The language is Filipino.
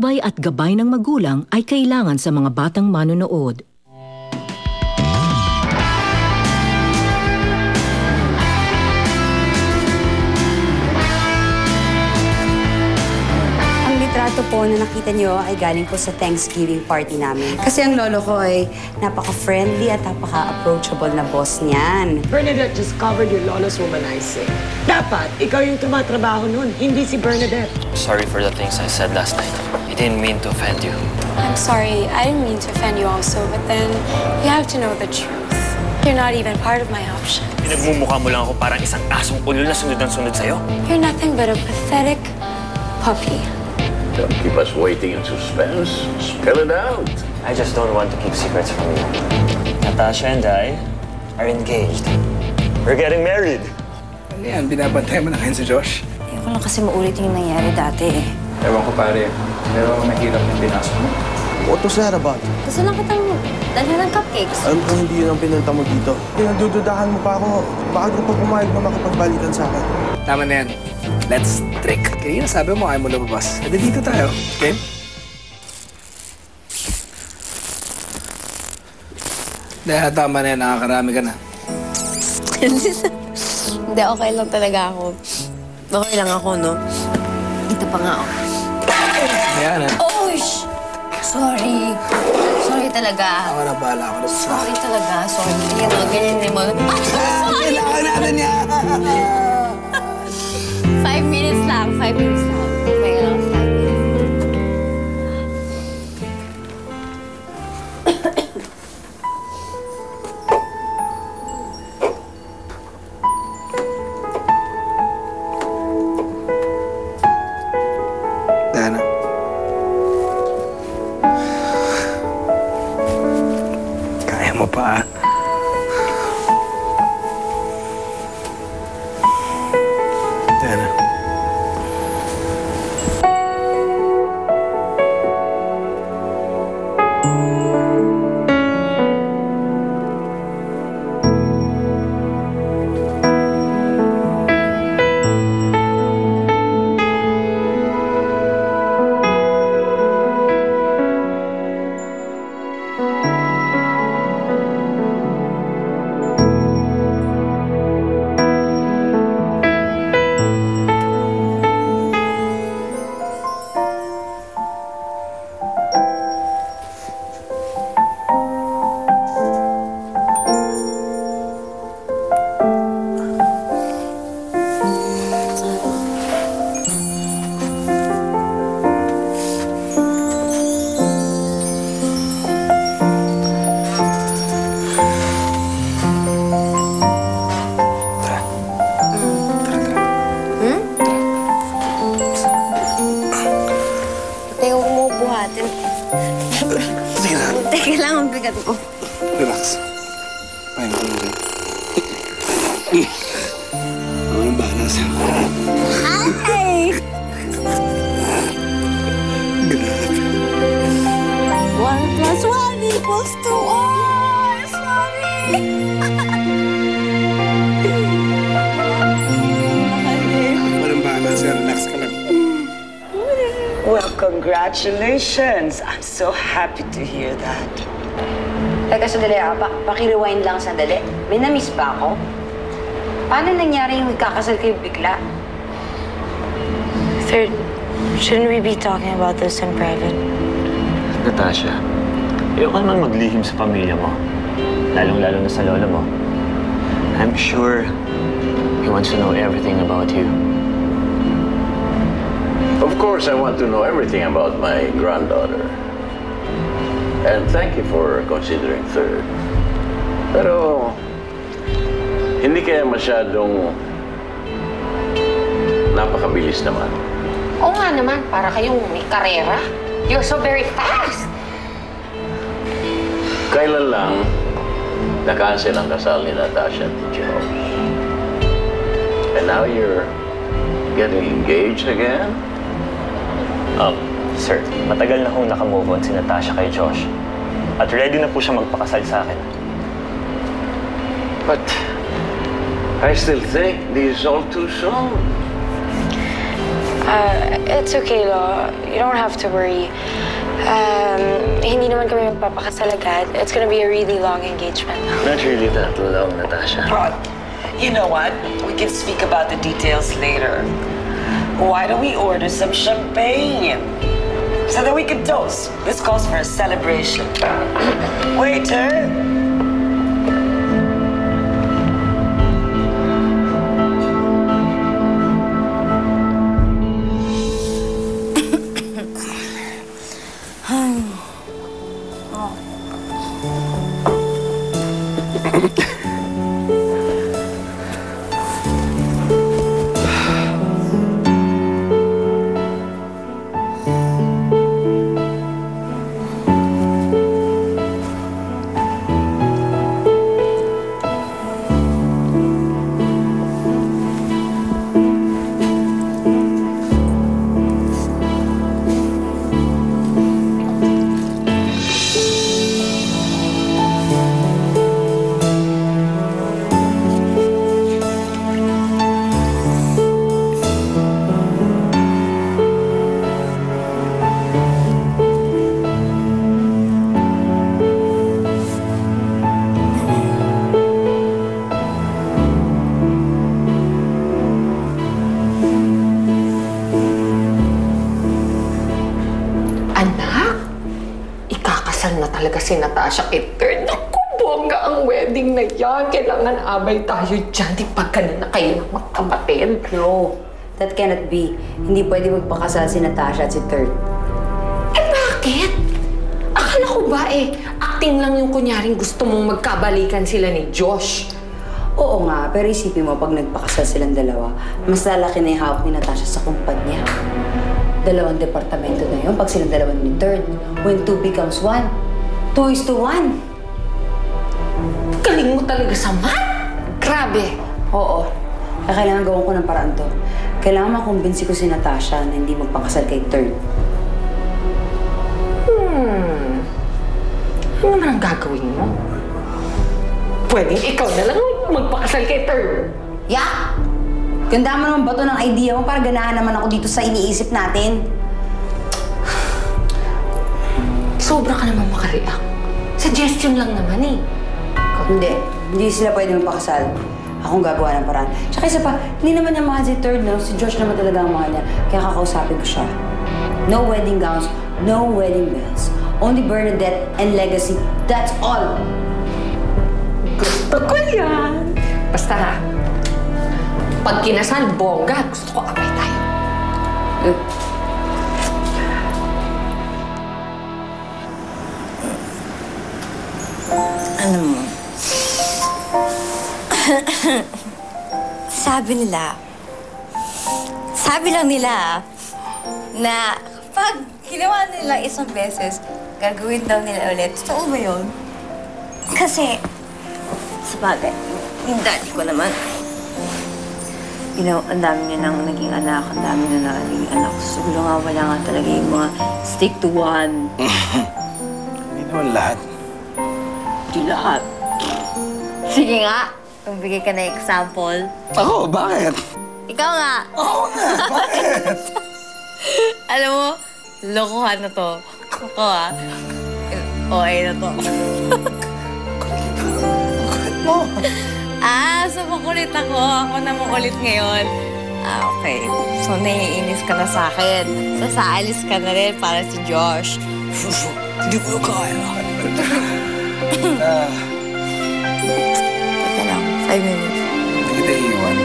Bay at gabay ng magulang ay kailangan sa mga batang manonood. Ang litrato po na nakita nyo ay galing po sa Thanksgiving party namin. Kasi ang lolo ko ay napaka-friendly at napaka-approachable na boss niyan. Bernadette just covered your lolo's womanizing. Dapat, ikaw yung tumatrabaho nun, hindi si Bernadette. Sorry for the things I said last night. I didn't mean to offend you. I'm sorry. I didn't mean to offend you also, but then you have to know the truth. You're not even part of my options. Pinagmumukha mo lang ako parang isang asong ulol na sunod ng sunod sa'yo. You're nothing but a pathetic puppy. Don't keep us waiting in suspense. Spell it out. I just don't want to keep secrets from you. Natasha and I are engaged. We're getting married. Ano yan? Binabantay mo na kayo si Josh? Ayoko lang kasi maulit yung nangyari dati eh. Ewan ko pare, pero mahirap yung pinasok mo. What was that about? Gusto lang kitang dalhin ng cupcakes. Alam ko hindi yun ang pinunta mo dito. Pinagdududahan mo pa ako. Bakit ka pa pumayag na makipagbalikan sa akin? Tama na yan. Let's trick. Kanina sabi mo ayaw mo lumabas. Hadi dito tayo, okay? Dahil tama na yan, nakakarami ka na. Hindi, okay lang talaga ako. Okay lang ako, no? Ito pa nga oh. Ayan ha. Oh, sorry. Sorry talaga. Ako na bahala ako na sa... Sorry talaga. Sorry. Yan o, ganyan din mo. Kailangan natin yan! 5 minutes lang. 5 minutes lang. Okay lang, 5 minutes. Diana. Kaya mo pa, ah. Diana. Teka, huwag mo buhatin. Sige na. Teka lang, ang bigat mo. Relax. Pahinga ko lang dyan. Ako ang bahala sa'yo. Ay! Grabe. 1 plus 1 equals 2. Oh, sorry! Parang bahala sa'yo. Relax ka lang. Well, congratulations. I'm so happy to hear that. Teka, sandali ah. Paki-rewind lang sandali. May na-miss ba ako? Paano nangyari yung magkakasal kayo bigla? Third, shouldn't we be talking about this in private? Natasha, ayoko naman maglihim sa pamilya mo. Lalong-lalo na sa lola mo. I'm sure he wants to know everything about you. Of course, I want to know everything about my granddaughter. And thank you for considering third. Pero, hindi kaya masyadong napakabilis naman. Oo nga naman, para kayong may karera. You're so very fast. Kailan lang na-cancel ang kasal ni Natasha at Josh. And now you're getting engaged again? Sir, matagal na hong nakamove on si Natasha kay Josh. At ready na po siya magpakasal sa akin. But I still think this is all too soon. It's okay, Lo. You don't have to worry. Hindi naman kami magpapakasal agad. It's gonna be a really long engagement. Not really that long, Natasha. But, you know what? We can speak about the details later. Why don't we order some champagne? So that we can toast. This calls for a celebration. Waiter! na talaga si Natasha kay Third. Naku, bongga ang wedding na yan. Kailangan abay tayo dyan. Di pagka na kayo ng magkapatid. No, that cannot be. Hindi pwede magpakasal si Natasha at si Third. Eh bakit? Akala ko ba acting lang yung kunyaring gusto mong magkabalikan sila ni Josh. Oo nga, pero isipin mo, pag nagpakasal silang dalawa, mas lalaki na yung hawak ni Natasha sa kumpanya. Dalawang departamento na yun pag silang dalawa ni Third. When 2 becomes 1, 2:1. Galing mo talaga sa math? Grabe. Oo. Kaya kailangan gawin ko ng paraan to. Kailangan makumbinsi ko si Natasha na hindi magpakasal kay Third. Ano naman ang gagawin mo? Pwedeng ikaw na lang magpakasal kay Third. Yeah! Ganda mo naman ba to ng idea mo para ganahan naman ako dito sa iniisip natin? Sobra ka naman makareact. Suggestion lang naman eh. Hindi sila pwede magpakasal. Akong gagawa ng paraan. Tsaka isa pa, hindi naman niya mahal si Third, no? Si Josh naman talaga ang mahal niya. Kaya kakausapin ko siya. No wedding gowns, no wedding bells. Only Bernadette and legacy. That's all! Gusto ko yan! Basta ha, pag kinasal, bongga, gusto ko abay tayo. Ano mo? Sabi lang nila na pag ginawa nila isang beses, gagawin daw nila ulit. Totoo ba yun? Kasi, sa bagay, yung daddy ko naman, ang dami niya nang naging anak, ang dami na naging anak. Siguro nga wala nga talaga yung mga stick to one. Hindi naman lahat. Di lahat. Sige nga, magbigay ka na example. Oo, bakit? Ikaw nga. Oo nga, bakit? Alam mo, lokohan na to. Ako OA na to. Bakit mo? So makulit ako. Ako na makulit ngayon. Okay. So, naiinis ka na sa akin. Sasaalis ka na rin para si Josh. Hindi ko kaya. Teka lang, 5 minutes. Hindi kita iiwan.